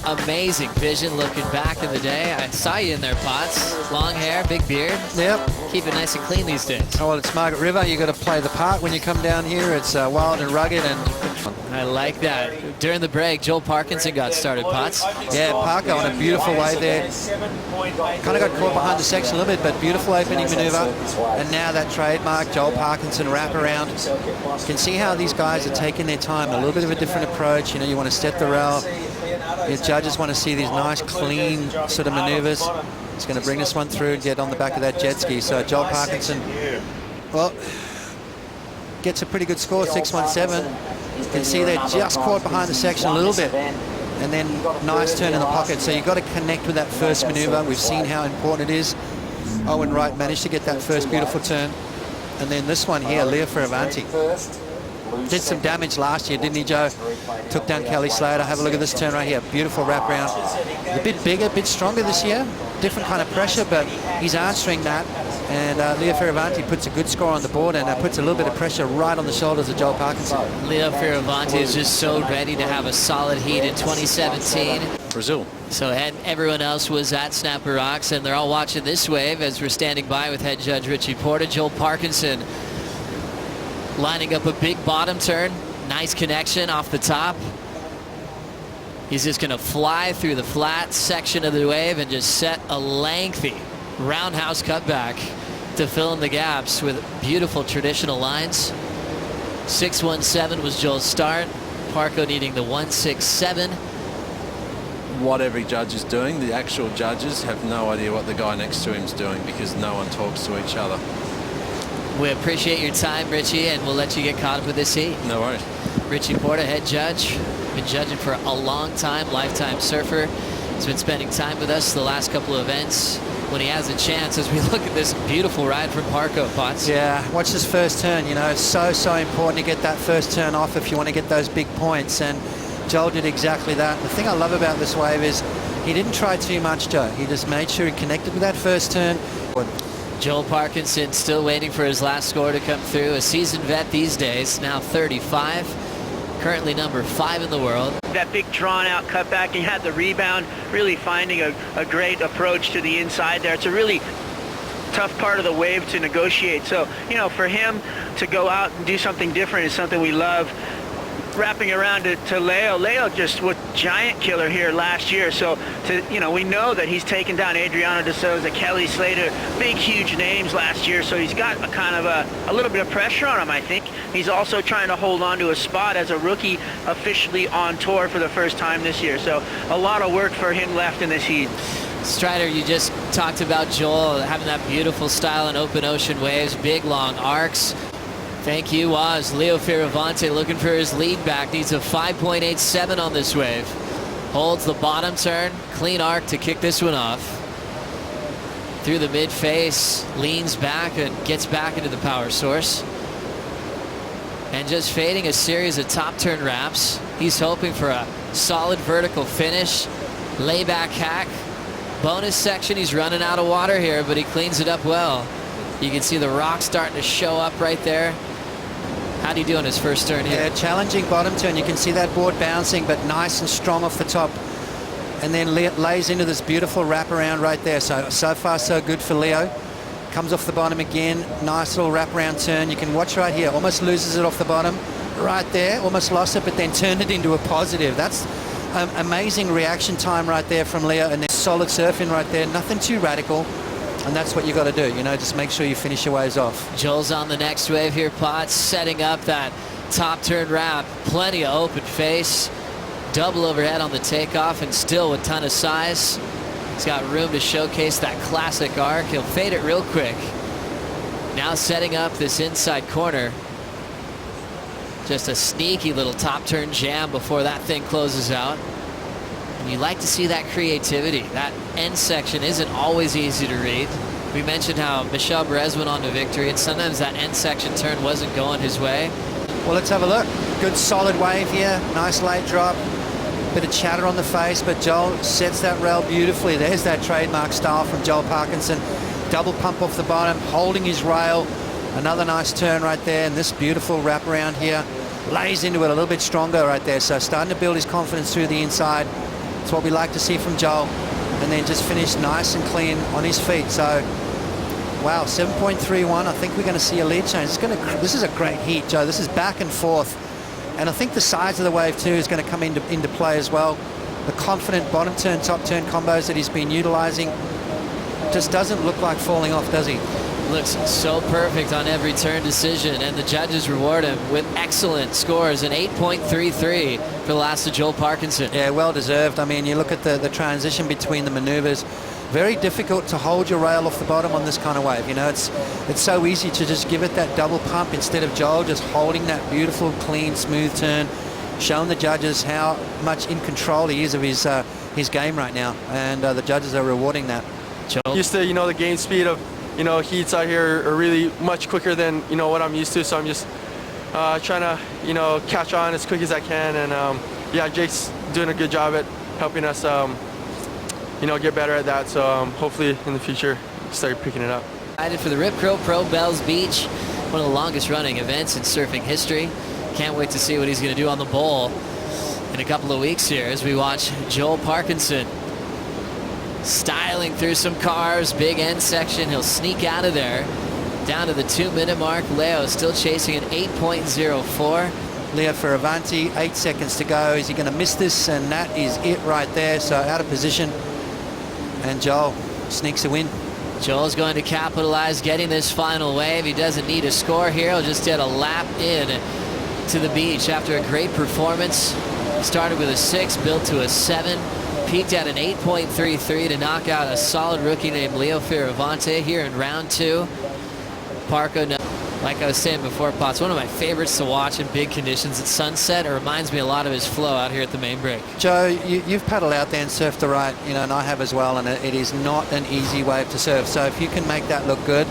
amazing vision looking back in the day. I saw you in there, Potts. Long hair, big beard. Yep. Keep it nice and clean these days. Oh, well, it's Margaret River. You got to play the part when you come down here. It's wild and rugged, and I like that. During the break, Joel Parkinson got started, Potts. yeah, Parker on a beautiful wave there. Kind of got caught behind the section a little bit, but beautiful opening maneuver. And now that trademark Joel Parkinson wrap around. You can see how these guys are taking their time. A little bit of a different approach. You know, you want to set the rail. Your judges want to see these nice, clean sort of maneuvers. It's going to bring this one through and get on the back of that jet ski. So Joel Parkinson, well, gets a pretty good score, 617. You can see they're just caught behind the section a little bit. And then nice turn in the pocket. So you've got to connect with that first maneuver. We've seen how important it is. Owen Wright managed to get that first beautiful turn. And then this one here, Leonardo Fioravanti. Did some damage last year, didn't he, Joe? Took down Kelly Slater. Have a look at this turn right here. Beautiful wrap round. A bit bigger, a bit stronger this year. Different kind of pressure, but he's answering that. And Leonardo Fioravanti puts a good score on the board and puts a little bit of pressure right on the shoulders of Joel Parkinson. Leonardo Fioravanti is just so ready to have a solid heat in 2017. Brazil. So everyone else was at Snapper Rocks, and they're all watching this wave as we're standing by with head judge Richie Porter. Joel Parkinson lining up a big bottom turn. Nice connection off the top. He's just going to fly through the flat section of the wave and just set a lengthy roundhouse cutback to fill in the gaps with beautiful traditional lines. 617 was Joel's start. Parko needing the 167. What every judge is doing, the actual judges have no idea what the guy next to him is doing because no one talks to each other. We appreciate your time, Richie, and we'll let you get caught up with this heat. No worries. Richie Porter, head judge. Been judging for a long time, lifetime surfer. He's been spending time with us the last couple of events when he has a chance as we look at this beautiful ride from Parko, Potts. Yeah, watch this first turn. You know, it's so important to get that first turn off if you want to get those big points. And Joel did exactly that. The thing I love about this wave is he didn't try too much, Joe. He just made sure he connected with that first turn. Joel Parkinson still waiting for his last score to come through. A seasoned vet these days, now 35. Currently number 5 in the world. That big drawn-out cutback, he had the rebound, really finding a great approach to the inside there. It's a really tough part of the wave to negotiate. So, you know, for him to go out and do something different is something we love. Wrapping around to Leo. Leo just was giant killer here last year. So, we know that he's taken down Adriano de Souza, Kelly Slater, big, huge names last year. So he's got a kind of a little bit of pressure on him, I think. He's also trying to hold on to a spot as a rookie officially on tour for the first time this year. So a lot of work for him left in this heat. Strider, you just talked about Joel having that beautiful style in open ocean waves, big, long arcs. Thank you, Waz. Leonardo Fioravanti looking for his lead back. Needs a 5.87 on this wave. Holds the bottom turn. Clean arc to kick this one off. Through the mid face. Leans back and gets back into the power source. And just fading a series of top turn wraps. He's hoping for a solid vertical finish. Layback hack. Bonus section. He's running out of water here, but he cleans it up well. You can see the rock starting to show up right there. How'd he do on his first turn here? Yeah, challenging bottom turn. You can see that board bouncing, but nice and strong off the top. And then lays into this beautiful wraparound right there. So far, so good for Leo. Comes off the bottom again. Nice little wraparound turn. You can watch right here. Almost loses it off the bottom. Right there. Almost lost it, but then turned it into a positive. That's amazing reaction time right there from Leo. And then solid surfing right there. Nothing too radical. And that's what you got to do, you know, just make sure you finish your waves off. Joel's on the next wave here, Potts, setting up that top turn wrap. Plenty of open face. Double overhead on the takeoff and still with a ton of size. He's got room to showcase that classic arc. He'll fade it real quick. Now setting up this inside corner. Just a sneaky little top turn jam before that thing closes out. You like to see that creativity. That end section isn't always easy to read. We mentioned how Michel Perez went on to victory, and sometimes that end section turn wasn't going his way. Well, let's have a look. Good solid wave here. Nice late drop. Bit of chatter on the face, but Joel sets that rail beautifully. There's that trademark style from Joel Parkinson. Double pump off the bottom, holding his rail. Another nice turn right there, and this beautiful wraparound here. Lays into it a little bit stronger right there. So starting to build his confidence through the inside. It's what we like to see from Joel. And then just finish nice and clean on his feet. So, wow, 7.31. I think we're going to see a lead change. This is a great heat, Joe. This is back and forth. And I think the size of the wave, too, is going to come into play as well. The confident bottom turn, top turn combos that he's been utilizing just doesn't look like falling off, does he? Looks so perfect on every turn decision, and the judges reward him with excellent scores, an 8.33 for the last of Joel Parkinson. Yeah, well deserved. I mean, you look at the transition between the maneuvers. Very difficult to hold your rail off the bottom on this kind of wave. You know, it's so easy to just give it that double pump instead of Joel just holding that beautiful, clean, smooth turn, showing the judges how much in control he is of his game right now, and the judges are rewarding that. Joel? Used to, the game speed of, heats out here are really much quicker than, what I'm used to. So I'm just trying to, catch on as quick as I can. And yeah, Jake's doing a good job at helping us, get better at that. So hopefully in the future, start picking it up. Excited for the Rip Curl Pro Bells Beach, one of the longest running events in surfing history. Can't wait to see what he's going to do on the bowl in a couple of weeks here as we watch Joel Parkinson styling through some cars, big end section. He'll sneak out of there down to the 2-minute mark. Leo still chasing an 8.04. Leo Fioravanti, 8 seconds to go. Is he going to miss this? And that is it right there. So out of position, and Joel sneaks a win. Joel's going to capitalize getting this final wave. He doesn't need a score here. He'll just get a lap in to the beach after a great performance. Started with a 6, built to a 7. Peaked at an 8.33 to knock out a solid rookie named Leo Fioravanti here in round 2. Parko, like I was saying before, Potts, one of my favorites to watch in big conditions at sunset. It reminds me a lot of his flow out here at the main break. Joe, you've paddled out there and surfed the right, and I have as well, and it is not an easy wave to surf. So if you can make that look good,